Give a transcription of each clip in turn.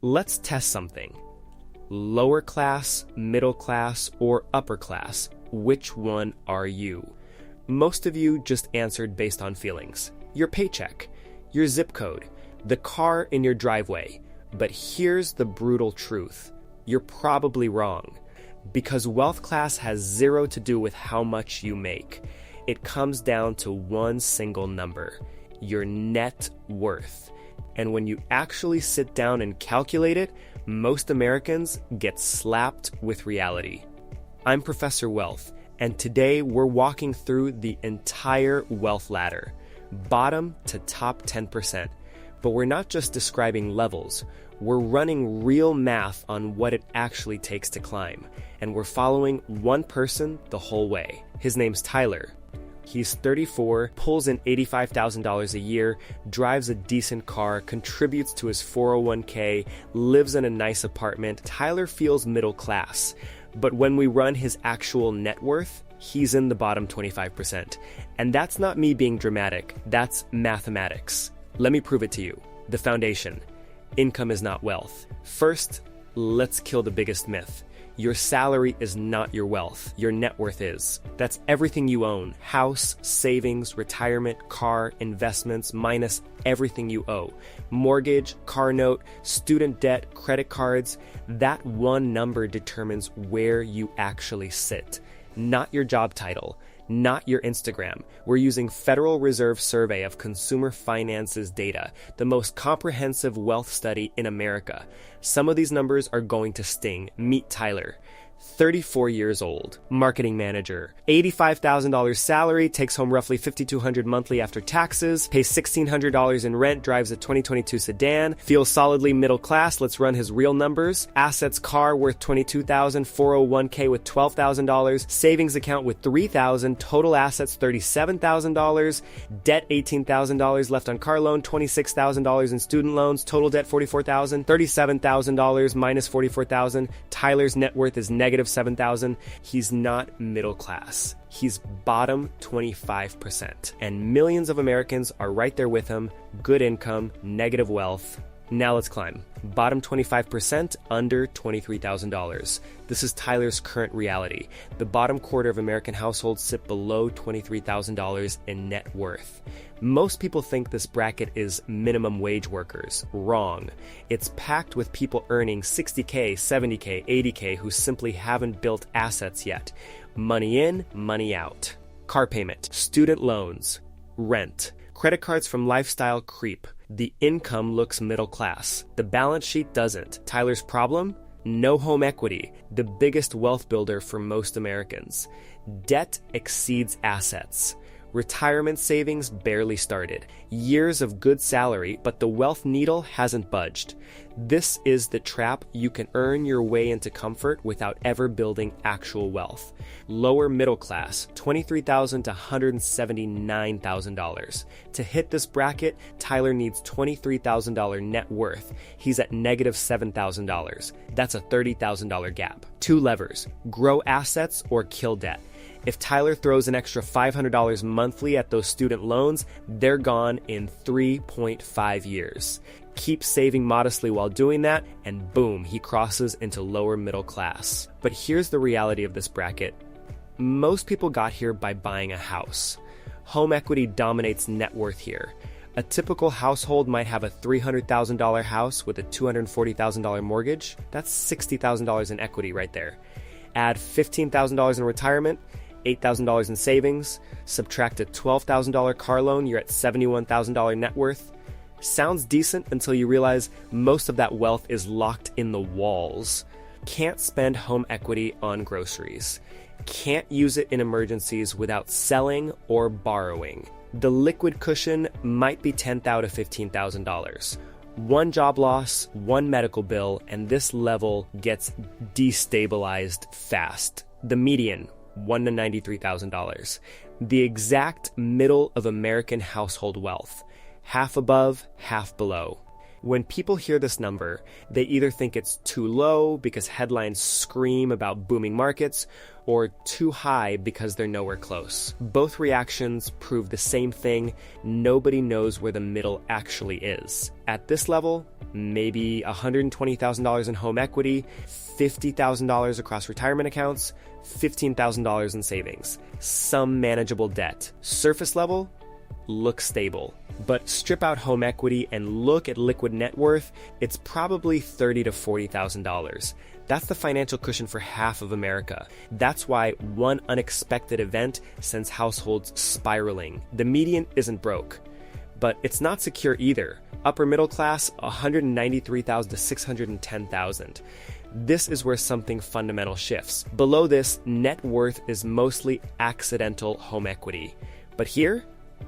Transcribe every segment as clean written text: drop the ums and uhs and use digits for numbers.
Let's test something. Lower class, middle class, or upper class? Which one are you? Most of you just answered based on feelings. Your paycheck, your zip code, the car in your driveway. But here's the brutal truth. You're probably wrong. Because wealth class has zero to do with how much you make. It comes down to one single number, your net worth. And when you actually sit down and calculate it, most Americans get slapped with reality. I'm Professor Wealth, and today we're walking through the entire wealth ladder, bottom to top 10%. But we're not just describing levels, we're running real math on what it actually takes to climb. And we're following one person the whole way. His name's Tyler. He's 34, pulls in $85,000 a year, drives a decent car, contributes to his 401k, lives in a nice apartment. Tyler feels middle class. But when we run his actual net worth, he's in the bottom 25%. And that's not me being dramatic, that's mathematics. Let me prove it to you. The foundation. Income is not wealth. First, let's kill the biggest myth. Your salary is not your wealth. Your net worth is. That's everything you own. House, savings, retirement, car, investments, minus everything you owe. Mortgage, car note, student debt, credit cards. That one number determines where you actually sit. Not your job title. Not your Instagram. We're using Federal Reserve Survey of Consumer Finance's data, the most comprehensive wealth study in America. Some of these numbers are going to sting. Meet Tyler. 34 years old, marketing manager, $85,000 salary, takes home roughly $5,200 monthly after taxes, pays $1,600 in rent, drives a 2022 sedan, feels solidly middle class. Let's run his real numbers. Assets: car worth $22,000, 401k with $12,000, savings account with $3,000, total assets $37,000, debt $18,000 left on car loan, $26,000 in student loans, total debt $44,000, $37,000 minus $44,000. Tyler's net worth is negative $7,000. He's not middle class. He's bottom 25%. And millions of Americans are right there with him. Good income, negative wealth. Now let's climb. Bottom 25%, under $23,000. This is Tyler's current reality. The bottom quarter of American households sit below $23,000 in net worth. Most people think this bracket is minimum wage workers. Wrong. It's packed with people earning $60K, $70K, $80K who simply haven't built assets yet. Money in, money out. Car payment, student loans, rent, credit cards from lifestyle creep. The income looks middle class. The balance sheet doesn't. Tyler's problem? No home equity, the biggest wealth builder for most Americans. Debt exceeds assets. Retirement savings barely started. Years of good salary, but the wealth needle hasn't budged. This is the trap. You can earn your way into comfort without ever building actual wealth. Lower middle class, $23,000 to $179,000. To hit this bracket, Tyler needs $23,000 net worth. He's at negative $7,000. That's a $30,000 gap. Two levers: grow assets or kill debt. If Tyler throws an extra $500 monthly at those student loans, they're gone in 3.5 years. Keep saving modestly while doing that, and boom, he crosses into lower middle class. But here's the reality of this bracket. Most people got here by buying a house. Home equity dominates net worth here. A typical household might have a $300,000 house with a $240,000 mortgage. That's $60,000 in equity right there. Add $15,000 in retirement, $8,000 in savings, subtract a $12,000 car loan, you're at $71,000 net worth. Sounds decent until you realize most of that wealth is locked in the walls. Can't spend home equity on groceries. Can't use it in emergencies without selling or borrowing. The liquid cushion might be $10,000 to $15,000. One job loss, one medical bill, and this level gets destabilized fast. The median, $1,000 to $93,000. The exact middle of American household wealth. Half above, half below. When people hear this number, they either think it's too low because headlines scream about booming markets, or too high because they're nowhere close. Both reactions prove the same thing: nobody knows where the middle actually is. At this level, maybe $120,000 in home equity, $50,000 across retirement accounts, $15,000 in savings, some manageable debt. Surface level, look stable. But strip out home equity and look at liquid net worth, it's probably $30,000 to $40,000. That's the financial cushion for half of America. That's why one unexpected event sends households spiraling. The median isn't broke, but it's not secure either. Upper middle class, $193,000 to $610,000. This is where something fundamental shifts. Below this, net worth is mostly accidental home equity. But here,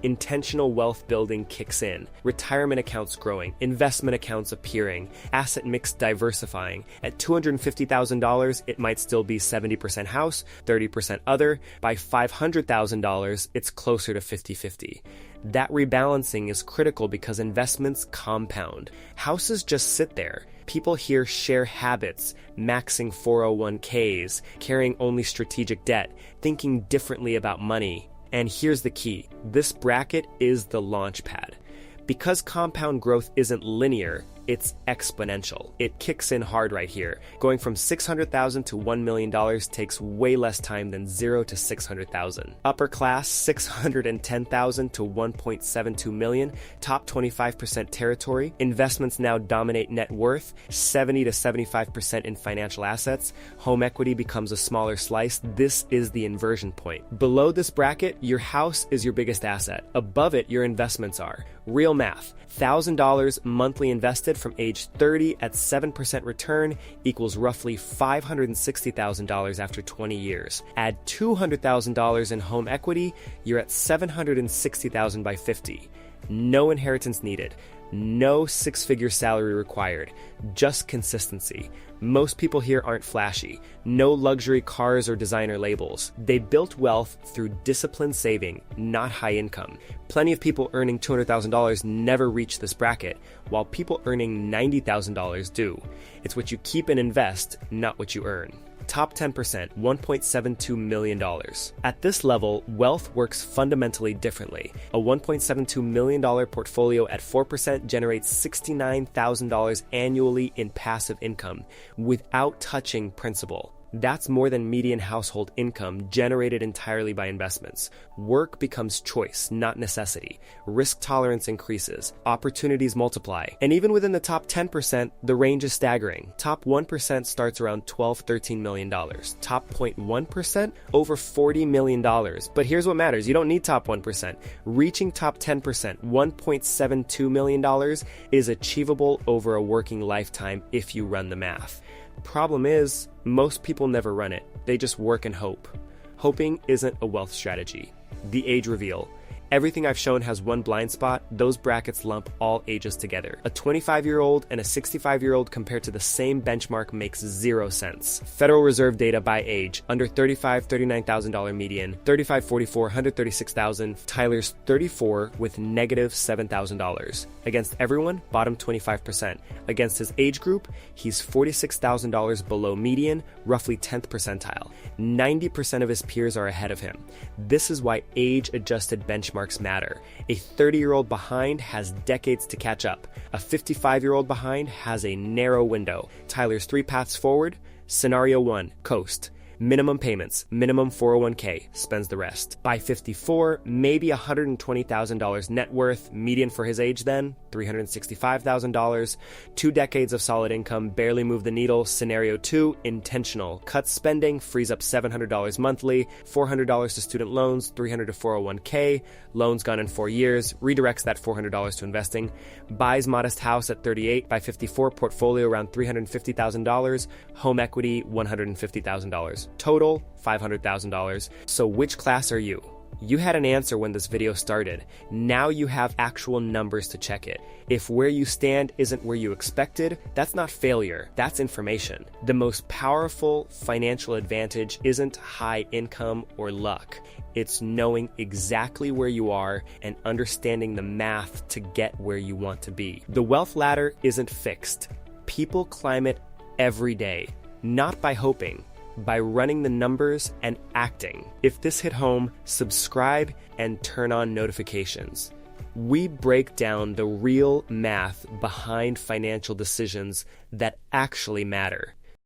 intentional wealth building kicks in. Retirement accounts growing, investment accounts appearing, asset mix diversifying. At $250,000, it might still be 70% house, 30% other. By $500,000, it's closer to 50-50. That rebalancing is critical because investments compound. Houses just sit there. People here share habits, maxing 401ks, carrying only strategic debt, thinking differently about money. And here's the key. This bracket is the launch pad. Because compound growth isn't linear, it's exponential. It kicks in hard right here. Going from $600,000 to $1 million takes way less time than 0 to $600,000. Upper class, $610,000 to $1.72 million, top 25% territory. Investments now dominate net worth, 70 to 75% in financial assets. Home equity becomes a smaller slice. This is the inversion point. Below this bracket, your house is your biggest asset. Above it, your investments are. Real math. $1,000 monthly invested from age 30 at 7% return equals roughly $560,000 after 20 years. Add $200,000 in home equity, you're at $760,000 by 50. No inheritance needed. No six-figure salary required. Just consistency. Most people here aren't flashy. No luxury cars or designer labels. They built wealth through disciplined saving, not high income. Plenty of people earning $200,000 never reach this bracket, while people earning $90,000 do. It's what you keep and invest, not what you earn. Top 10%, $1.72 million. At this level, wealth works fundamentally differently. A $1.72 million portfolio at 4% generates $69,000 annually in passive income without touching principal. That's more than median household income generated entirely by investments. Work becomes choice, not necessity. Risk tolerance increases. Opportunities multiply. And even within the top 10%, the range is staggering. Top 1% starts around $12, $13 million. Top 0.1%, over $40 million. But here's what matters. You don't need top 1%. Reaching top 10%, $1.72 million, is achievable over a working lifetime if you run the math. Problem is, most people never run it. They just work and hope. Hoping isn't a wealth strategy. The age reveal. Everything I've shown has one blind spot. Those brackets lump all ages together. A 25-year-old and a 65-year-old compared to the same benchmark makes zero sense. Federal Reserve data by age: under 35, $39,000 median, 35, 44, $136,000. Tyler's 34 with negative $7,000. Against everyone, bottom 25%. Against his age group, he's $46,000 below median, roughly 10th percentile. 90% of his peers are ahead of him. This is why age-adjusted benchmarks matter. A 30-year-old behind has decades to catch up. A 55-year-old behind has a narrow window. Tyler's 3 paths forward. Scenario 1, coast. Minimum payments, minimum 401k, spends the rest. By 54, maybe $120,000 net worth, median for his age then, $365,000. 2 decades of solid income, barely move the needle. Scenario 2, intentional. Cuts spending, frees up $700 monthly, $400 to student loans, $300 to 401k, loans gone in 4 years, redirects that $400 to investing. Buys modest house at 38, by 54, portfolio around $350,000, home equity $150,000. Total, $500,000. So which class are you? You had an answer when this video started. Now you have actual numbers to check it. If where you stand isn't where you expected, that's not failure, that's information. The most powerful financial advantage isn't high income or luck. It's knowing exactly where you are and understanding the math to get where you want to be. The wealth ladder isn't fixed. People climb it every day, not by hoping, by running the numbers and acting. If this hit home, subscribe and turn on notifications. We break down the real math behind financial decisions that actually matter.